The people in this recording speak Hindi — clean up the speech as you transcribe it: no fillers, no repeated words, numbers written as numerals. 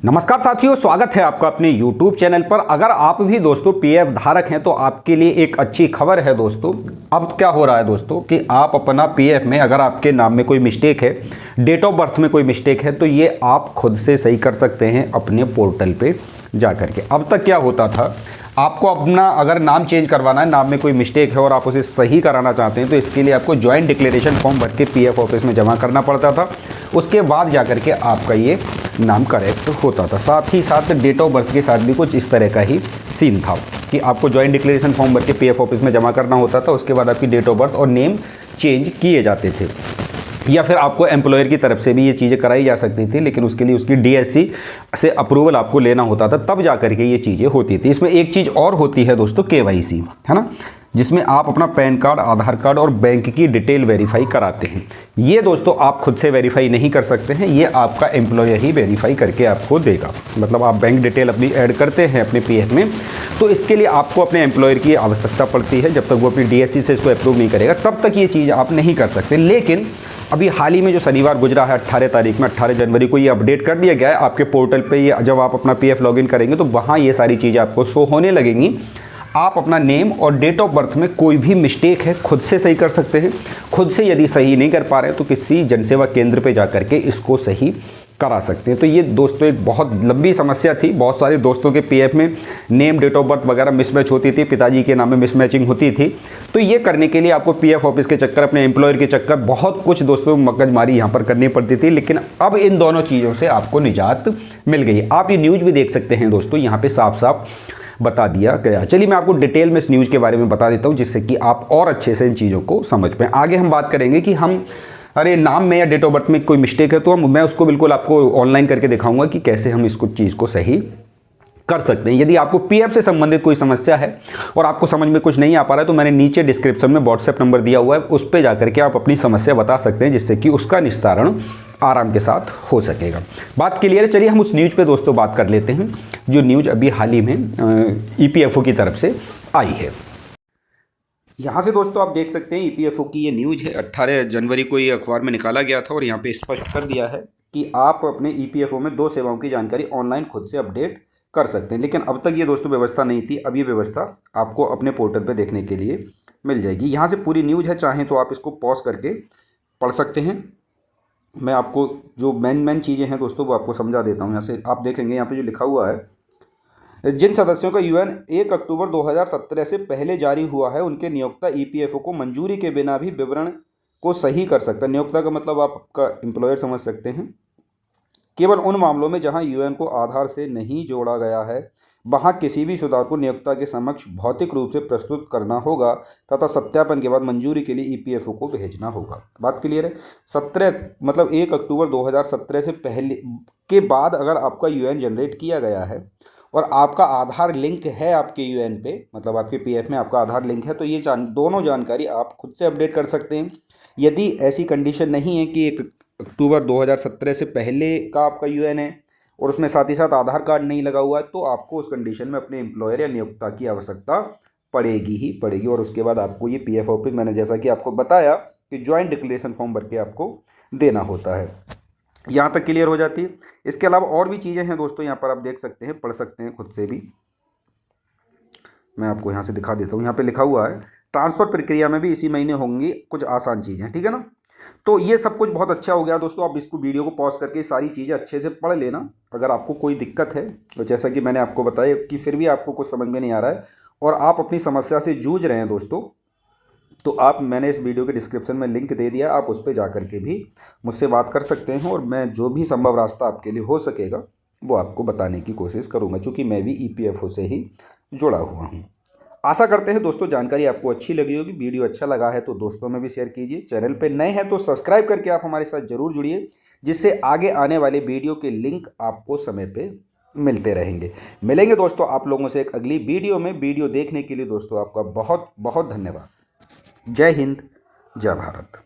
नमस्कार साथियों, स्वागत है आपका अपने YouTube चैनल पर। अगर आप भी दोस्तों पीएफ धारक हैं तो आपके लिए एक अच्छी खबर है दोस्तों। अब क्या हो रहा है दोस्तों कि आप अपना पीएफ में अगर आपके नाम में कोई मिस्टेक है, डेट ऑफ बर्थ में कोई मिस्टेक है, तो ये आप खुद से सही कर सकते हैं अपने पोर्टल पे जा करके। अब तक क्या होता था, आपको अपना अगर नाम चेंज करवाना है, नाम में कोई मिस्टेक है और आप उसे सही कराना चाहते हैं, तो इसके लिए आपको जॉइंट डिक्लेरेशन फॉर्म भर के पीएफ ऑफिस में जमा करना पड़ता था। उसके बाद जा करके आपका ये नाम करेक्ट होता था। साथ ही साथ डेट ऑफ बर्थ के साथ भी कुछ इस तरह का ही सीन था कि आपको जॉइंट डिक्लेरेशन फॉर्म भर के पीएफ ऑफिस में जमा करना होता था। उसके बाद आपकी डेट ऑफ बर्थ और नेम चेंज किए जाते थे, या फिर आपको एम्प्लॉयर की तरफ से भी ये चीज़ें कराई जा सकती थी, लेकिन उसके लिए उसकी डीएससी से अप्रूवल आपको लेना होता था, तब जा करके ये चीज़ें होती थी। इसमें एक चीज़ और होती है दोस्तों, केवाईसी, है ना, जिसमें आप अपना पैन कार्ड, आधार कार्ड और बैंक की डिटेल वेरीफाई कराते हैं। ये दोस्तों आप खुद से वेरीफाई नहीं कर सकते हैं, ये आपका एम्प्लॉयर ही वेरीफाई करके आपको देगा। मतलब आप बैंक डिटेल अपनी ऐड करते हैं अपने पीएफ में, तो इसके लिए आपको अपने एम्प्लॉयर की आवश्यकता पड़ती है। जब तक वो अपनी डीएससी से इसको अप्रूव नहीं करेगा, तब तक ये चीज़ आप नहीं कर सकते। लेकिन अभी हाल ही में जो शनिवार गुजरा है 18 तारीख में, 18 जनवरी को ये अपडेट कर दिया गया है आपके पोर्टल पे। ये जब आप अपना पीएफ लॉगिन करेंगे तो वहाँ ये सारी चीज़ें आपको शो होने लगेंगी। आप अपना नेम और डेट ऑफ बर्थ में कोई भी मिस्टेक है खुद से सही कर सकते हैं। खुद से यदि सही नहीं कर पा रहे तो किसी जनसेवा केंद्र पे जा करके इसको सही करा सकते हैं। तो ये दोस्तों एक बहुत लंबी समस्या थी। बहुत सारे दोस्तों के पीएफ में नेम, डेट ऑफ बर्थ वगैरह मिसमैच होती थी, पिताजी के नाम में मिसमैचिंग होती थी। तो ये करने के लिए आपको पीएफ ऑफिस के चक्कर, अपने एम्प्लॉयर के चक्कर, बहुत कुछ दोस्तों मगजमारी यहाँ पर करनी पड़ती थी। लेकिन अब इन दोनों चीज़ों से आपको निजात मिल गई। आप ये न्यूज़ भी देख सकते हैं दोस्तों, यहाँ पर साफ साफ बता दिया गया। चलिए मैं आपको डिटेल में इस न्यूज़ के बारे में बता देता हूँ, जिससे कि आप और अच्छे से इन चीज़ों को समझ पाएँ। आगे हम बात करेंगे कि हम नाम में या डेट ऑफ बर्थ में कोई मिस्टेक है तो मैं उसको बिल्कुल आपको ऑनलाइन करके दिखाऊंगा कि कैसे हम इसको चीज़ को सही कर सकते हैं। यदि आपको पीएफ से संबंधित कोई समस्या है और आपको समझ में कुछ नहीं आ पा रहा है, तो मैंने नीचे डिस्क्रिप्शन में व्हाट्सएप नंबर दिया हुआ है, उस पर जा करके आप अपनी समस्या बता सकते हैं, जिससे कि उसका निस्तारण आराम के साथ हो सकेगा। बात क्लियर है। चलिए हम उस न्यूज़ पे दोस्तों बात कर लेते हैं, जो न्यूज़ अभी हाल ही में ईपीएफओ की तरफ से आई है। यहाँ से दोस्तों आप देख सकते हैं ईपीएफओ की ये न्यूज़ है। 18 जनवरी को ये अखबार में निकाला गया था और यहाँ पे स्पष्ट कर दिया है कि आप अपने ईपीएफओ में 2 सेवाओं की जानकारी ऑनलाइन खुद से अपडेट कर सकते हैं। लेकिन अब तक ये दोस्तों व्यवस्था नहीं थी। अब ये व्यवस्था आपको अपने पोर्टल पे देखने के लिए मिल जाएगी। यहाँ से पूरी न्यूज़ है, चाहें तो आप इसको पॉज करके पढ़ सकते हैं। मैं आपको जो मेन चीज़ें हैं दोस्तों वो आपको समझा देता हूँ। यहाँ से आप देखेंगे, यहाँ पे जो लिखा हुआ है, जिन सदस्यों का यूएएन 1 अक्टूबर 2017 से पहले जारी हुआ है, उनके नियोक्ता ईपीएफओ को मंजूरी के बिना भी विवरण को सही कर सकता है। नियोक्ता का मतलब आपका एम्प्लॉयर समझ सकते हैं। केवल उन मामलों में जहां यूएएन को आधार से नहीं जोड़ा गया है, वहां किसी भी सुधार को नियोक्ता के समक्ष भौतिक रूप से प्रस्तुत करना होगा तथा सत्यापन के बाद मंजूरी के लिए ईपीएफओ को भेजना होगा। बात क्लियर है। 17 मतलब 1 अक्टूबर 2017 से पहले के बाद अगर आपका यूएएन जनरेट किया गया है और आपका आधार लिंक है आपके यूएएन पे, मतलब आपके पीएफ में आपका आधार लिंक है, तो ये दोनों जानकारी आप खुद से अपडेट कर सकते हैं। यदि ऐसी कंडीशन नहीं है कि 1 अक्टूबर 2017 से पहले का आपका यूएएन है और उसमें साथ ही साथ आधार कार्ड नहीं लगा हुआ है, तो आपको उस कंडीशन में अपने एम्प्लॉयर या नियोक्ता की आवश्यकता पड़ेगी ही पड़ेगी। और उसके बाद आपको ये पीएफ ऑफिस, मैंने जैसा कि आपको बताया कि ज्वाइंट डिक्लेरेशन फॉर्म भर के आपको देना होता है। यहाँ तक क्लियर हो जाती है। इसके अलावा और भी चीज़ें हैं दोस्तों, यहाँ पर आप देख सकते हैं, पढ़ सकते हैं खुद से भी। मैं आपको यहाँ से दिखा देता हूँ। यहाँ पे लिखा हुआ है, ट्रांसफ़र प्रक्रिया में भी इसी महीने होंगी कुछ आसान चीज़ें, ठीक है ना। तो ये सब कुछ बहुत अच्छा हो गया दोस्तों। आप इसको वीडियो को पॉज करके सारी चीज़ें अच्छे से पढ़ लेना। अगर आपको कोई दिक्कत है, तो जैसा कि मैंने आपको बताया कि फिर भी आपको कुछ समझ में नहीं आ रहा है और आप अपनी समस्या से जूझ रहे हैं दोस्तों, तो मैंने इस वीडियो के डिस्क्रिप्शन में लिंक दे दिया, आप उस पर जा कर के भी मुझसे बात कर सकते हैं और मैं जो भी संभव रास्ता आपके लिए हो सकेगा वो आपको बताने की कोशिश करूंगा, क्योंकि मैं भी ईपीएफओ से ही जुड़ा हुआ हूं। आशा करते हैं दोस्तों जानकारी आपको अच्छी लगी होगी। वीडियो अच्छा लगा है तो दोस्तों में भी शेयर कीजिए। चैनल पर नए हैं तो सब्सक्राइब करके आप हमारे साथ ज़रूर जुड़िए, जिससे आगे आने वाले वीडियो के लिंक आपको समय पर मिलते रहेंगे। मिलेंगे दोस्तों आप लोगों से एक अगली वीडियो में। वीडियो देखने के लिए दोस्तों आपका बहुत बहुत धन्यवाद। जय हिंद, जय भारत।